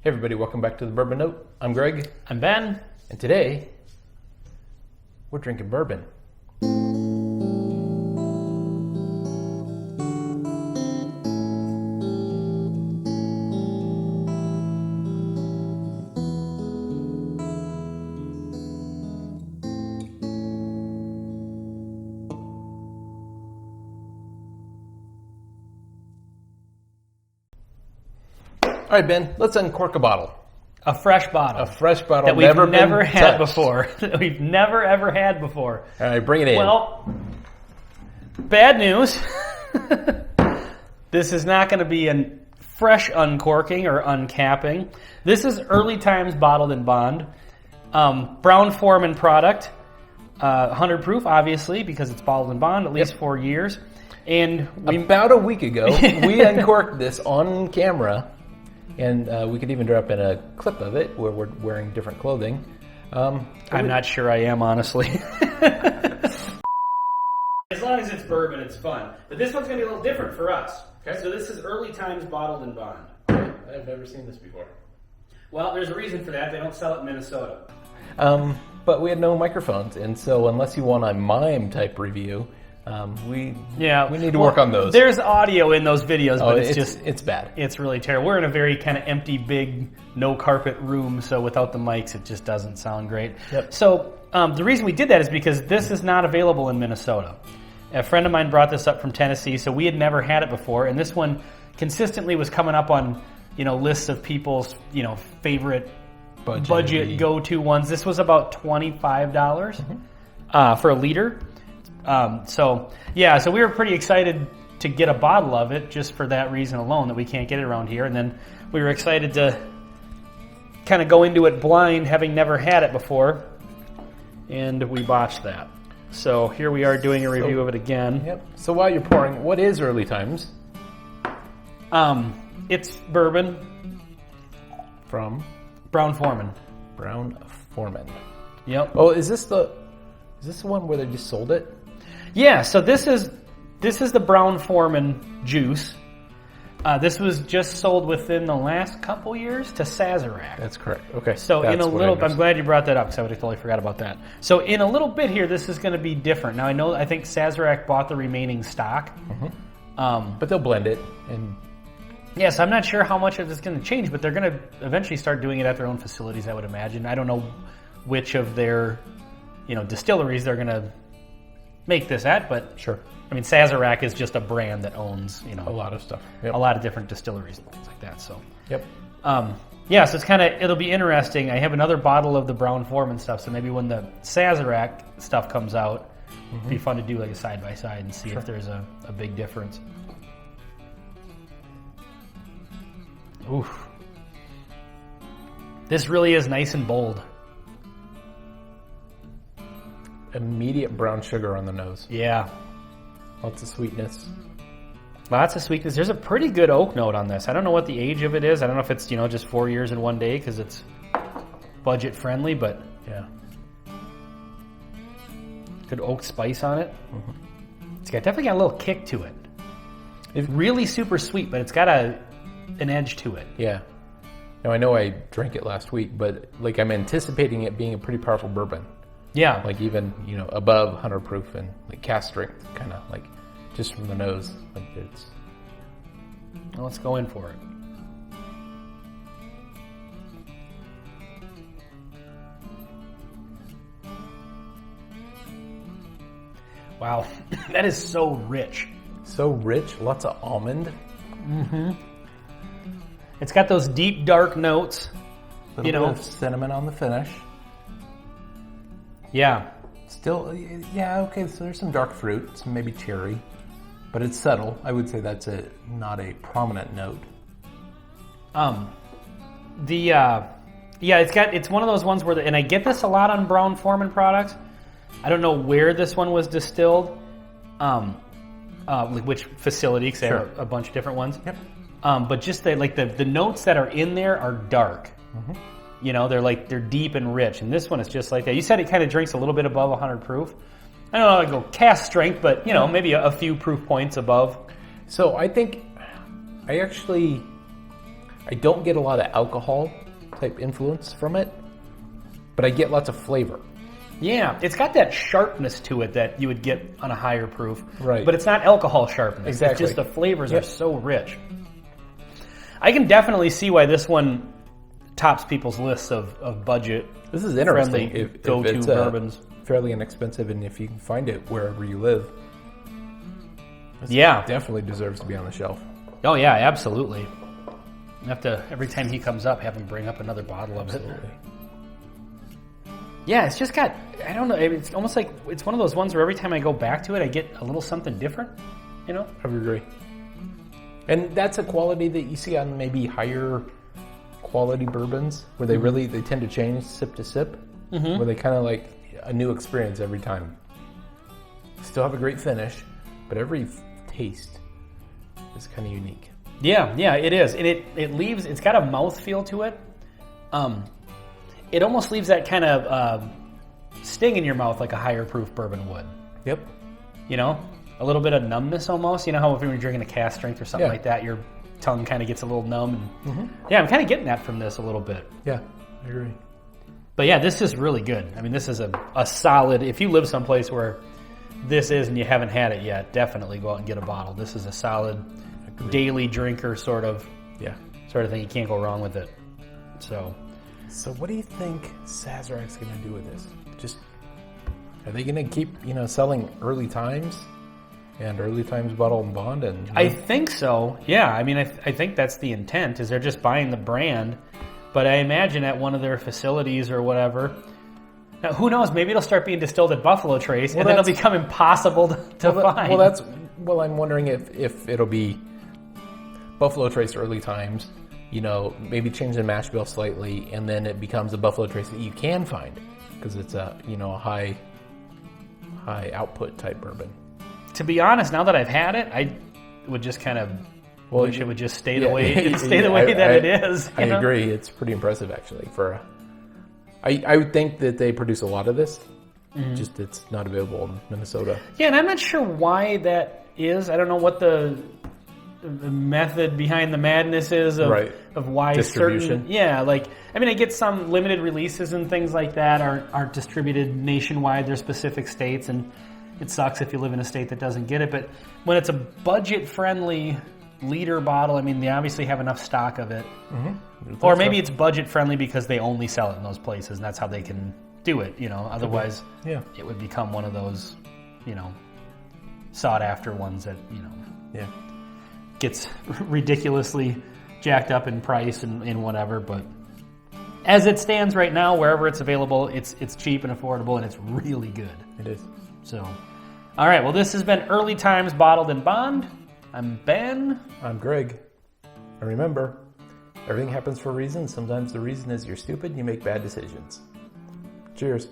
Hey everybody, welcome back to the Bourbon Note. I'm Greg. I'm Ben. And today, we're drinking bourbon. All right, Ben, let's uncork a bottle. A fresh bottle. A fresh bottle that we've never had touched. before. That we've never, ever had before. All right, bring it in. Well, bad news. This is not going to be a fresh uncorking or uncapping. This is Early Times Bottled in Bond. Brown-Forman product. 100 proof, obviously, because it's bottled in bond, at least 4 years. And about a week ago, we uncorked this on camera. And we could even drop in a clip of it where we're wearing different clothing. I'm not sure I am, honestly. As long as it's bourbon, it's fun. But this one's going to be a little different for us. Okay. So this is Early Times Bottled in Bond. I've never seen this before. Well, there's a reason for that. They don't sell it in Minnesota. But we had no microphones. And so unless you want a mime type review, we need to work on those. There's audio in those videos, but it's bad. It's really terrible. We're in a very kind of empty, big, no carpet room, so without the mics, it just doesn't sound great. Yep. So the reason we did that is because this is not available in Minnesota. A friend of mine brought this up from Tennessee, so we had never had it before, and this one consistently was coming up on lists of people's favorite budget go-to ones. This was about $25 for a liter. So we were pretty excited to get a bottle of it just for that reason alone, that we can't get it around here. And then we were excited to kind of go into it blind, having never had it before, and we botched that. So here we are doing a review of it again. Yep. So while you're pouring, what is Early Times? It's bourbon From? Brown-Forman. Brown-Forman. Yep. Oh, is this the one where they just sold it? Yeah, so this is the Brown-Forman juice. This was just sold within the last couple years to Sazerac. That's correct. Okay. So in a little, I'm glad you brought that up because I would have totally forgot about that. So in a little bit here, this is going to be different. Now I think Sazerac bought the remaining stock. Mm-hmm. But they'll blend it and. Yes, I'm not sure how much of it's going to change, but they're going to eventually start doing it at their own facilities, I would imagine. I don't know which of their distilleries they're going to make this at, but sure. I mean, Sazerac is just a brand that owns a lot of stuff, a lot of different distilleries and things like that. So yep. So it's it'll be interesting. I have another bottle of the Brown-Forman stuff, so maybe when the Sazerac stuff comes out, it'd be fun to do like a side by side and see if there's a big difference. Oof. This really is nice and bold. Immediate brown sugar on the nose. Yeah. Lots of sweetness. Lots of sweetness. There's a pretty good oak note on this. I don't know what the age of it is. I don't know if it's, just 4 years in one day because it's budget friendly, but yeah. Good oak spice on it. Mm-hmm. It's definitely got a little kick to it. It's really super sweet, but it's got an edge to it. Yeah. Now I know I drank it last week, but I'm anticipating it being a pretty powerful bourbon. Yeah. Even, above 100 proof and cask strength, kind of just from the nose. It's. Well, let's go in for it. Wow. That is so rich. So rich. Lots of almond. Mm-hmm. It's got those deep, dark notes. A little bit of cinnamon on the finish. Yeah. Still, yeah, okay, so there's some dark fruit, some maybe cherry, but it's subtle. I would say that's not a prominent note. It's one of those ones where, and I get this a lot on Brown-Forman products. I don't know where this one was distilled, which facility, because they have a bunch of different ones. Yep. But just the notes that are in there are dark. Mm-hmm. They're deep and rich, and this one is just like that. You said it kind of drinks a little bit above 100 proof. I don't know, I go cask strength, but maybe a few proof points above. So I think I I don't get a lot of alcohol type influence from it, but I get lots of flavor. Yeah, it's got that sharpness to it that you would get on a higher proof. Right. But it's not alcohol sharpness. Exactly. It's just the flavors are so rich. I can definitely see why this one tops people's lists of budget. This is interesting. Friendly go-to bourbons. Fairly inexpensive, and if you can find it wherever you live, this definitely deserves to be on the shelf. Oh yeah, absolutely. I have to, every time he comes up, have him bring up another bottle of it. Yeah, it's just got, I don't know, it's almost like, it's one of those ones where every time I go back to it, I get a little something different, you know? I would agree. And that's a quality that you see on maybe higher quality bourbons, where they really, they tend to change sip to sip, where they kind of like a new experience every time. Still have a great finish, but every taste is kind of unique. Yeah, it is. And it leaves, it's got a mouthfeel to it. It almost leaves that kind of sting in your mouth like a higher proof bourbon would. Yep. You know? A little bit of numbness almost. You know how if you're drinking a cask strength or something like that, your tongue kind of gets a little numb. And, yeah, I'm kind of getting that from this a little bit. Yeah, I agree. But yeah, this is really good. I mean, this is a solid, if you live someplace where this is and you haven't had it yet, definitely go out and get a bottle. This is a solid daily drinker sort of thing. You can't go wrong with it. So what do you think Sazerac's going to do with this? Just, are they going to keep, selling Early Times and Early Times Bottle and Bond? And I think so. Yeah. I mean, I think that's the intent, is they're just buying the brand. But I imagine at one of their facilities or whatever. Now, who knows? Maybe it'll start being distilled at Buffalo Trace, and then it'll become impossible to find. I'm wondering if it'll be Buffalo Trace Early Times, maybe change the mash bill slightly, and then it becomes a Buffalo Trace that you can find because it's a high output type bourbon. To be honest, now that I've had it, I would just kind of wish it would just stay the way it is. I agree. It's pretty impressive actually. I would think that they produce a lot of this. Just it's not available in Minnesota. Yeah, and I'm not sure why that is. I don't know what the method behind the madness is of why distribution. I get some limited releases and things like that aren't distributed nationwide. They're specific states, and it sucks if you live in a state that doesn't get it. But when it's a budget-friendly liter bottle, they obviously have enough stock of it. Or maybe it's budget-friendly because they only sell it in those places, and that's how they can do it. Otherwise, it would become one of those, sought-after ones that gets ridiculously jacked up in price and whatever. But as it stands right now, wherever it's available, it's cheap and affordable, and it's really good. It is. So, all right. Well, this has been Early Times Bottled and Bond. I'm Ben. I'm Greg. And remember, everything happens for a reason. Sometimes the reason is you're stupid and you make bad decisions. Cheers.